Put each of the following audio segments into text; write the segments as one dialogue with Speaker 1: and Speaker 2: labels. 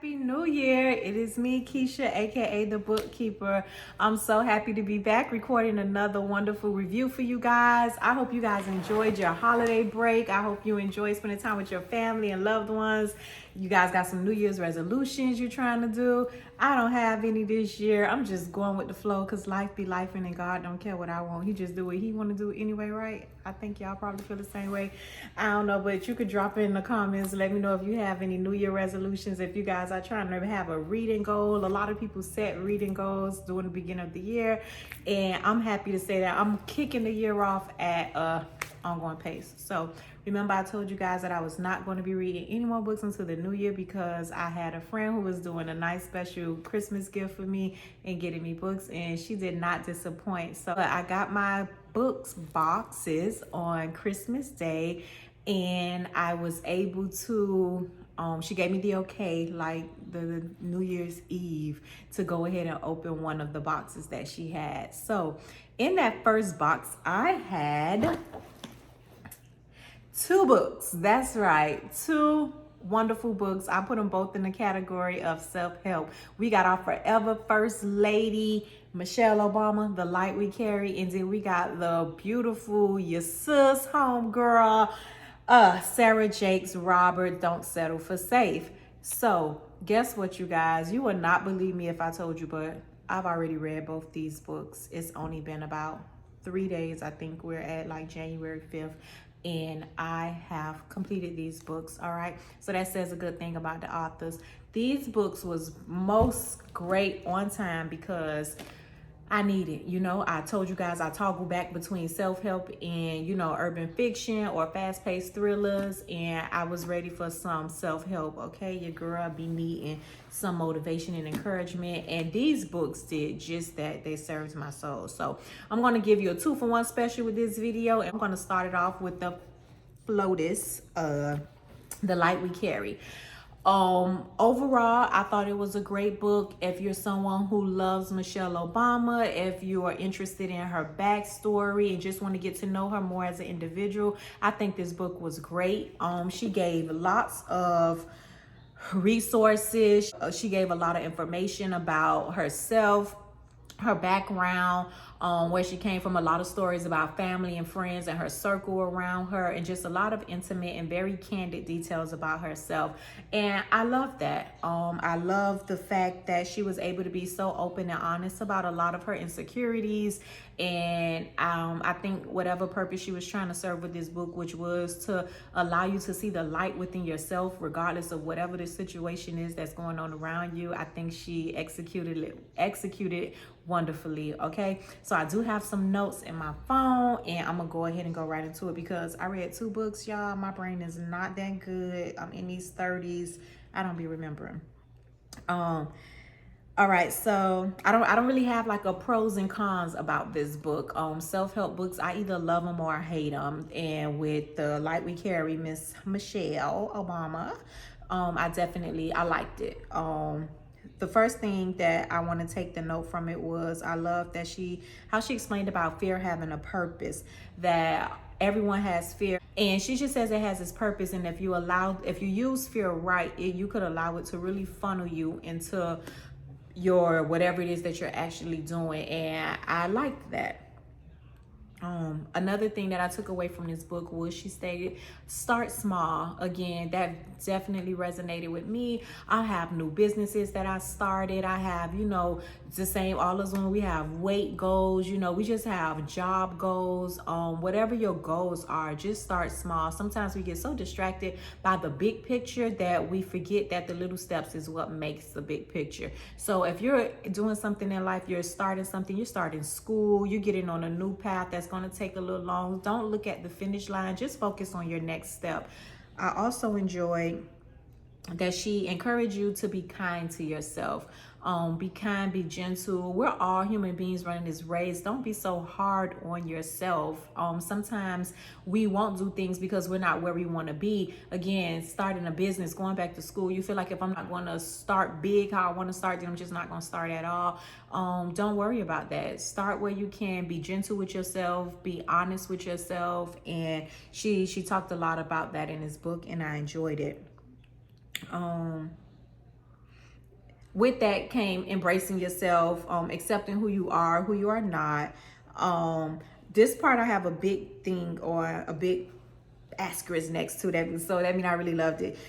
Speaker 1: Happy New Year. It is me, Keisha, aka The Bookkeeper. I'm so happy to be back recording another wonderful review for you guys. I hope you guys enjoyed your holiday break. I hope you enjoyed spending time with your family and loved ones. You guys got some New Year's resolutions you're trying to do. I don't have any this year. I'm just going with the flow because life be life and God don't care what I want. He just do what he want to do anyway, right? I think y'all probably feel the same way. I don't know, but you could drop in the comments. Let me know if you have any New Year resolutions. If you guys are trying to have a reading goal. A lot of people set reading goals during the beginning of the year. And I'm happy to say that I'm kicking the year off at a ongoing pace. So remember, I told you guys that I was not going to be reading any more books until the new year because I had a friend who was doing a nice special Christmas gift for me and getting me books, and she did not disappoint. So I got my books boxes on Christmas Day, and I was able to she gave me the okay, like the New Year's Eve, to go ahead and open one of the boxes that she had. So in that first box, I had 2 books. That's right, 2 wonderful books. I put them both in the category of self-help. We got our forever First Lady, Michelle Obama, The Light We Carry, and then we got the beautiful your sis homegirl, Sarah Jakes Robert, Don't Settle for Safe. So guess what, you guys? You would not believe me if I told you, but I've already read both these books. It's only been about 3 days. I think we're at like January 5th. And I have completed these books. All right, so that says a good thing about the authors. These books was most great on time because I need it. You know, I told you guys I toggle back between self-help and, you know, urban fiction or fast-paced thrillers, and I was ready for some self-help. Okay, your girl be needing some motivation and encouragement, and these books did just that. They served my soul. So I'm going to give you a 2-for-1 special with this video, and I'm going to start it off with the FLOTUS, The Light We Carry. Overall, I thought it was a great book. If you're someone who loves Michelle Obama, if you are interested in her backstory and just want to get to know her more as an individual, I think this book was great. She gave lots of resources. She gave a lot of information about herself, her background, where she came from, a lot of stories about family and friends and her circle around her, and just a lot of intimate and very candid details about herself. And I love that. I love the fact that she was able to be so open and honest about a lot of her insecurities. And I think whatever purpose she was trying to serve with this book, which was to allow you to see the light within yourself, regardless of whatever the situation is that's going on around you, I think she executed it wonderfully. Okay, so I do have some notes in my phone, and I'm gonna go ahead and go right into it because I read 2 books, y'all. My brain is not that good. I'm in these 30s. I don't be remembering. All right, so I don't really have like a pros and cons about this book. Self-help books, I either love them or I hate them. And with The Light We Carry, Miss Michelle Obama, I liked it. The first thing that I want to take the note from it was I love that how she explained about fear having a purpose, that everyone has fear, and she just says it has its purpose, and if you use fear right, you could allow it to really funnel you into your whatever it is that you're actually doing. And I liked that. Another thing that I took away from this book was she stated, start small. Again, that definitely resonated with me. I have new businesses that I started. I have, you know, the same, all of us when we have weight goals, you know, we just have job goals. Whatever your goals are, just start small. Sometimes we get so distracted by the big picture that we forget that the little steps is what makes the big picture. So if you're doing something in life, you're starting something, you're starting school, you're getting on a new path that's going to take a little long, don't look at the finish line, just focus on your next step. I also enjoyed that she encouraged you to be kind to yourself. Be kind, be gentle. We're all human beings running this race. Don't be so hard on yourself. Sometimes we won't do things because we're not where we want to be. Again, starting a business, going back to school, you feel like if I'm not going to start big how I want to start, then I'm just not going to start at all. Don't worry about that. Start where you can. Be gentle with yourself. Be honest with yourself. And she talked a lot about that in this book, and I enjoyed it. with that came embracing yourself, accepting who you are not. This part I have a big thing or a big asterisk next to that, so that means I really loved it.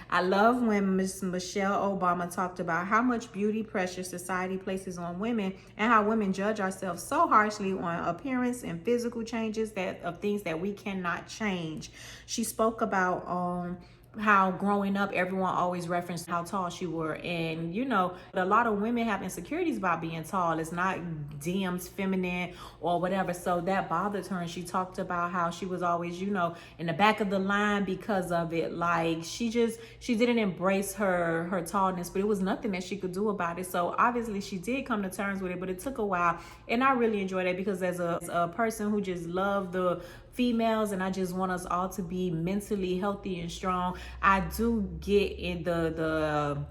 Speaker 1: I love when Miss Michelle Obama talked about how much beauty pressure society places on women and how women judge ourselves so harshly on appearance and physical changes of things that we cannot change. She spoke about how growing up everyone always referenced how tall she were, and you know, a lot of women have insecurities about being tall. It's not deemed feminine or whatever, so that bothered her, and she talked about how she was always, you know, in the back of the line because of it. Like she didn't embrace her tallness, but it was nothing that she could do about it. So obviously she did come to terms with it, but it took a while, and I really enjoyed it because as a person who just loved the females and I just want us all to be mentally healthy and strong, I do get in the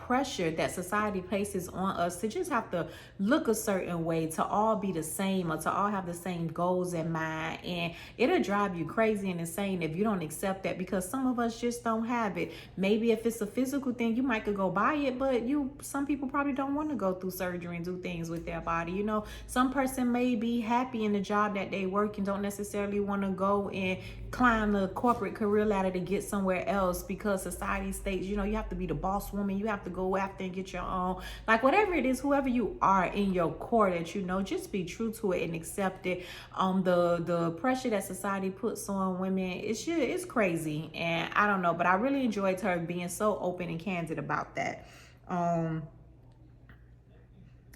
Speaker 1: pressure that society places on us to just have to look a certain way, to all be the same, or to all have the same goals in mind. And it'll drive you crazy and insane if you don't accept that, because some of us just don't have it. Maybe if it's a physical thing, you might could go buy it, but some people probably don't want to go through surgery and do things with their body. You know, some person may be happy in the job that they work and don't necessarily want to go and climb the corporate career ladder to get somewhere else, because society states, you know, you have to be the boss woman, you have to go after and get your own. Like whatever it is, whoever you are in your core, that you know, just be true to it and accept it. The pressure that society puts on women, it's crazy, and I don't know, but I really enjoyed her being so open and candid about that.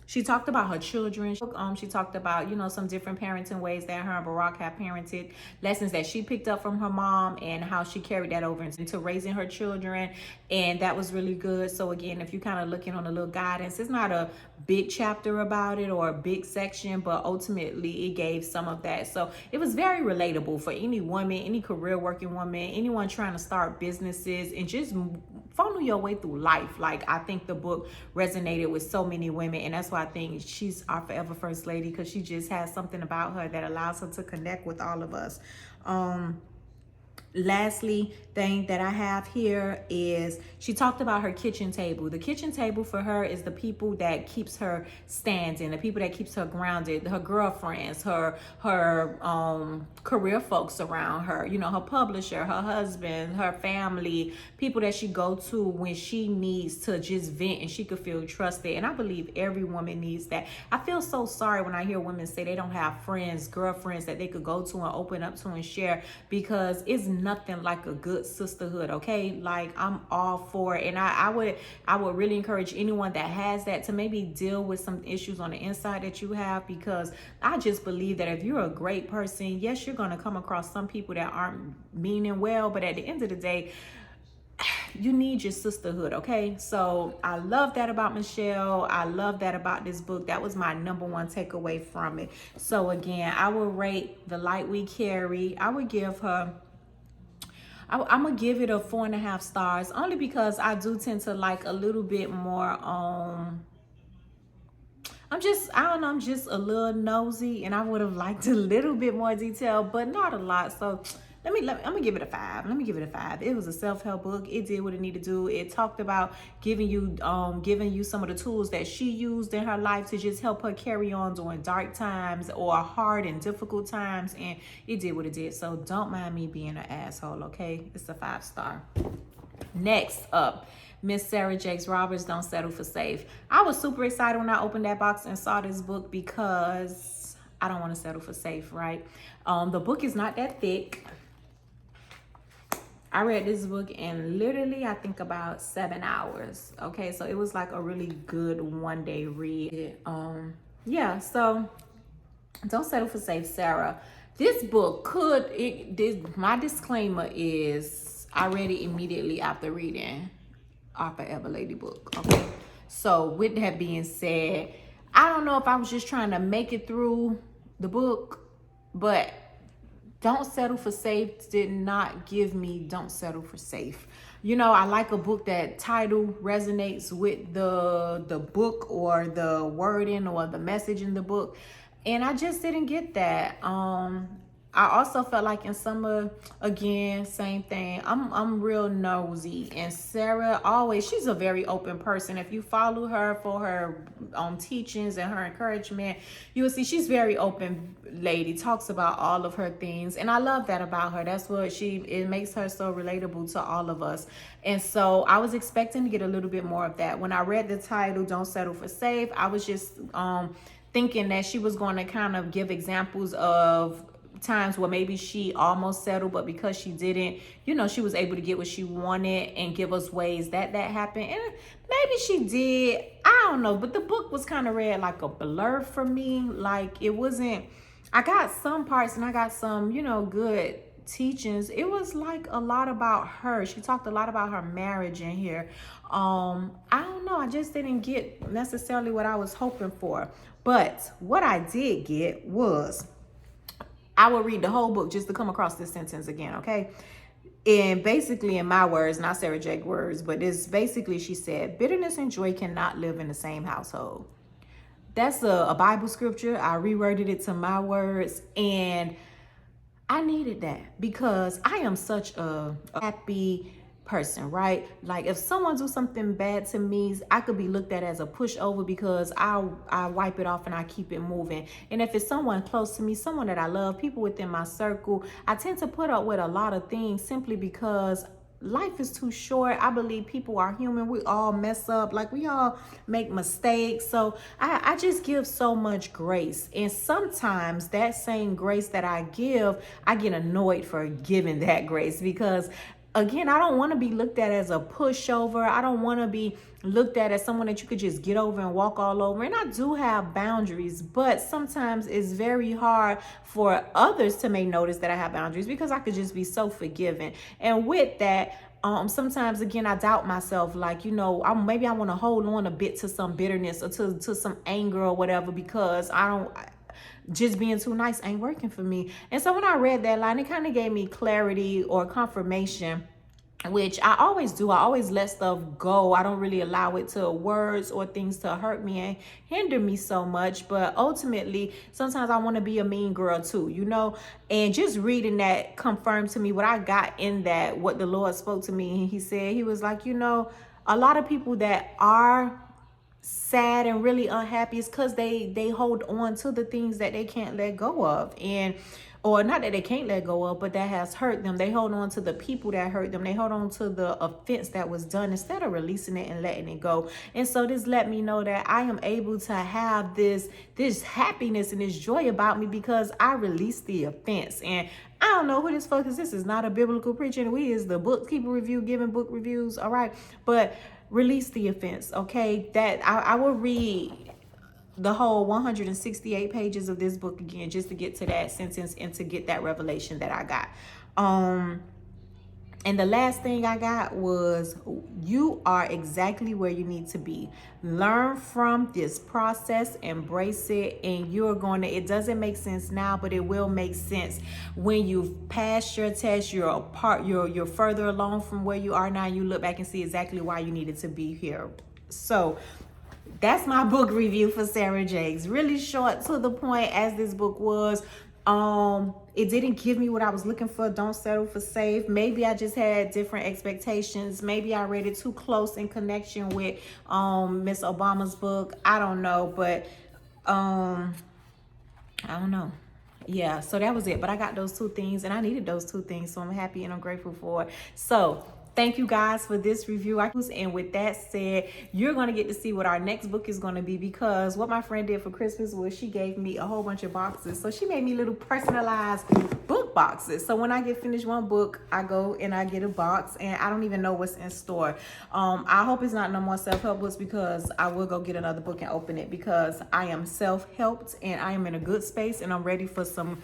Speaker 1: She talked about her children. She talked about, you know, some different parenting ways that her and Barack have parented, lessons that she picked up from her mom and how she carried that over into raising her children. And that was really good. So again, if you're kind of looking on a little guidance, it's not a big chapter about it or a big section, but ultimately it gave some of that. So it was very relatable for any woman, any career working woman, anyone trying to start businesses and just funnel your way through life. Like I think the book resonated with so many women, and that's why I think she's our forever first lady, because she just has something about her that allows her to connect with all of us. Lastly thing that I have here is she talked about her kitchen table. The kitchen table for her is the people that keeps her standing, the people that keeps her grounded, her girlfriends, her career folks around her, you know, her publisher, her husband, her family, people that she go to when she needs to just vent and she could feel trusted. And I believe every woman needs that. I feel so sorry when I hear women say they don't have friends, girlfriends that they could go to and open up to and share, because it's nothing like a good sisterhood. Okay, like I'm all for it, and I would really encourage anyone that has that to maybe deal with some issues on the inside that you have, because I just believe that if you're a great person, yes, you're going to come across some people that aren't meaning well, but at the end of the day, you need your sisterhood. Okay, so I love that about Michelle. I love that about this book. That was my number one takeaway from it. So again, I will rate The Light We Carry. I would give her, I'm gonna give it a 4.5 stars, only because I do tend to like a little bit more I'm just a little nosy, and I would have liked a little bit more detail, but not a lot. So I'm gonna give it a 5. Let me give it a 5. It was a self-help book. It did what it needed to do. It talked about giving you some of the tools that she used in her life to just help her carry on during dark times or hard and difficult times, and it did what it did. So don't mind me being an asshole, okay? It's a 5 star. Next up, Miss Sarah Jakes Roberts, Don't Settle for Safe. I was super excited when I opened that box and saw this book, because I don't want to settle for safe, right? The book is not that thick. I read this book in literally, I think, about 7 hours. Okay, so it was like a really good one-day read. Yeah, so Don't Settle for Safe, Sarah. This book my disclaimer is I read it immediately after reading Our Forever Lady book. Okay, so with that being said, I don't know if I was just trying to make it through the book, but Don't Settle for Safe did not give me Don't Settle for Safe. You know, I like a book that title resonates with the book or the wording or the message in the book, and I just didn't get that. I also felt like in some again, same thing. I'm real nosy, and Sarah always, she's a very open person. If you follow her for her teachings and her encouragement, you will see she's very open lady, talks about all of her things, and I love that about her. That's what it makes her so relatable to all of us. And so I was expecting to get a little bit more of that. When I read the title, Don't Settle for Safe, I was just thinking that she was going to kind of give examples of times where maybe she almost settled, but because she didn't, she was able to get what she wanted, and give us ways that happened. And maybe she did, I don't know, but the book was kind of read like a blur for me. Like, it wasn't, I got some parts and I got some, good teachings. It was like a lot about her. She talked a lot about her marriage in here. I don't know, I just didn't get necessarily what I was hoping for. But what I did get was, I will read the whole book just to come across this sentence again, okay? And basically, in my words, not Sarah Jakes' words, but it's basically, she said, bitterness and joy cannot live in the same household. That's a Bible scripture. I reworded it to my words, and I needed that because I am such a happy person, right? Like, if someone do something bad to me, I could be looked at as a pushover because I wipe it off and I keep it moving. And if it's someone close to me, someone that I love, people within my circle, I tend to put up with a lot of things simply because life is too short. I believe people are human. We all mess up. Like, we all make mistakes. So I just give so much grace. And sometimes that same grace that I give, I get annoyed for giving that grace because, again, I don't want to be looked at as a pushover. I don't want to be looked at as someone that you could just get over and walk all over. And I do have boundaries, but sometimes it's very hard for others to make notice that I have boundaries because I could just be so forgiving. And with that, sometimes, again, I doubt myself. Like, maybe I want to hold on a bit to some bitterness or to some anger or whatever because just being too nice ain't working for me. And so when I read that line, it kind of gave me clarity or confirmation, which I always do. I always let stuff go. I don't really allow it to words or things to hurt me and hinder me so much. But ultimately, sometimes I want to be a mean girl too, and just reading that confirmed to me what I got in that, what the Lord spoke to me. And he said, he was like, a lot of people that are sad and really unhappy is because they hold on to the things that they can't let go of, or not that they can't let go of, but that has hurt them. They hold on to the people that hurt them. They hold on to the offense that was done instead of releasing it and letting it go. And so this let me know that I am able to have this happiness and this joy about me because I released the offense. And I don't know who this for, because this is not a biblical preaching. We is the Bookkeeper Review, giving book reviews, all right? But release the offense, okay? That I will read the whole 168 pages of this book again just to get to that sentence and to get that revelation that I got. And the last thing I got was, you are exactly where you need to be. Learn from this process, embrace it, and it doesn't make sense now, but it will make sense when you've passed your test, you're further along from where you are now, you look back and see exactly why you needed to be here. So that's my book review for Sarah Jakes. Really short, to the point, as this book was. It didn't give me what I was looking for. Don't Settle for Safe. Maybe I just had different expectations. Maybe I read it too close in connection with Miss Obama's book. I don't know, but I don't know. Yeah, so that was it. But I got those two things, and I needed those two things, so I'm happy and I'm grateful for it. So thank you guys for this review. And with that said, you're going to get to see what our next book is going to be, because what my friend did for Christmas was she gave me a whole bunch of boxes. So she made me little personalized book boxes. So when I get finished one book, I go and I get a box, and I don't even know what's in store. I hope it's not no more self-help books, because I will go get another book and open it, because I am self-helped and I am in a good space, and I'm ready for some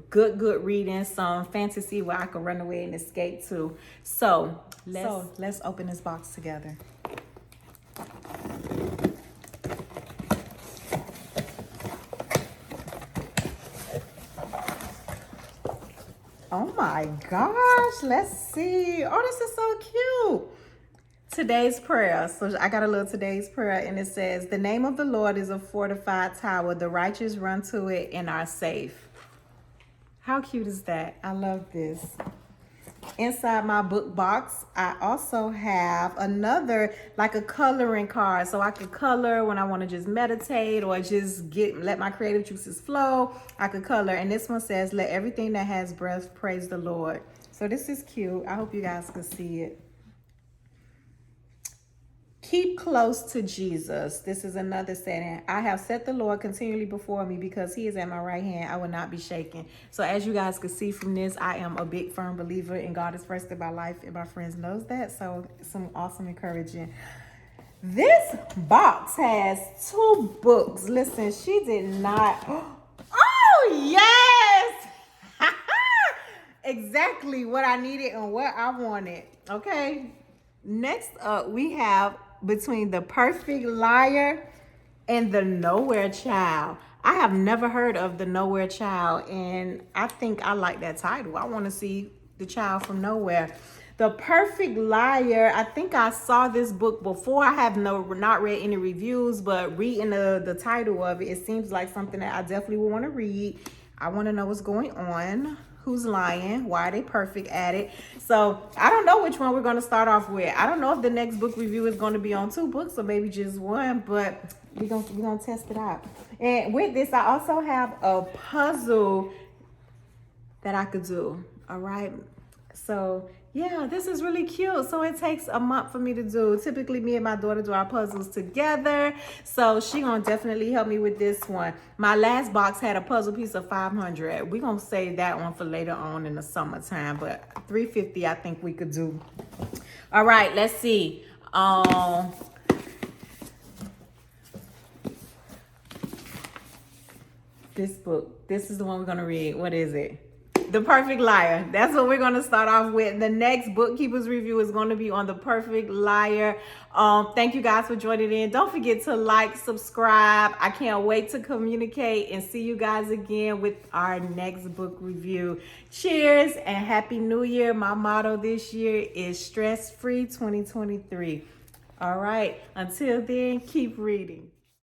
Speaker 1: good reading, some fantasy where I can run away and escape to. So let's open this box together. Oh my gosh, let's see. Oh, this is so cute. Today's prayer. So I got a little today's prayer, and it says, the name of the Lord is a fortified tower. The righteous run to it and are safe. How cute is that? I love this. Inside my book box, I also have another, like a coloring card, so I could color when I want to just meditate or just let my creative juices flow. I could color, and this one says, "Let everything that has breath praise the Lord." So this is cute. I hope you guys can see it. Keep close to Jesus. This is another saying. I have set the Lord continually before me, because he is at my right hand. I will not be shaken. So as you guys can see from this, I am a big firm believer in God is first in my life, and my friends knows that. So some awesome encouraging. This box has 2 books. Listen, she did not. Oh, yes. Exactly what I needed and what I wanted. Okay. Next up, we have Between the Perfect Liar and the Nowhere Child. I have never heard of the Nowhere Child, and I think I like that title. I want to see the child from nowhere. The Perfect Liar, I think I saw this book before. I have not read any reviews, but reading the title of it, it seems like something that I definitely would want to read. I want to know what's going on. Who's lying? Why are they perfect at it? So I don't know which one we're going to start off with. I don't know if the next book review is going to be on 2 books or maybe just 1, but we're gonna test it out. And with this, I also have a puzzle that I could do. All right. So yeah, this is really cute. So it takes a month for me to do. Typically, me and my daughter do our puzzles together. So she gonna definitely help me with this one. My last box had a puzzle piece of 500. We're gonna save that one for later on in the summertime, but 350 I think we could do. All right, let's see. This book. This is the one we're gonna read. What is it? The Perfect Liar. That's what we're going to start off with. The next Bookkeepers review is going to be on The Perfect Liar. Thank you guys for joining in. Don't forget to like, subscribe. I can't wait to communicate and see you guys again with our next book review. Cheers and Happy New Year. My motto this year is Stress Free 2023. All right. Until then, keep reading.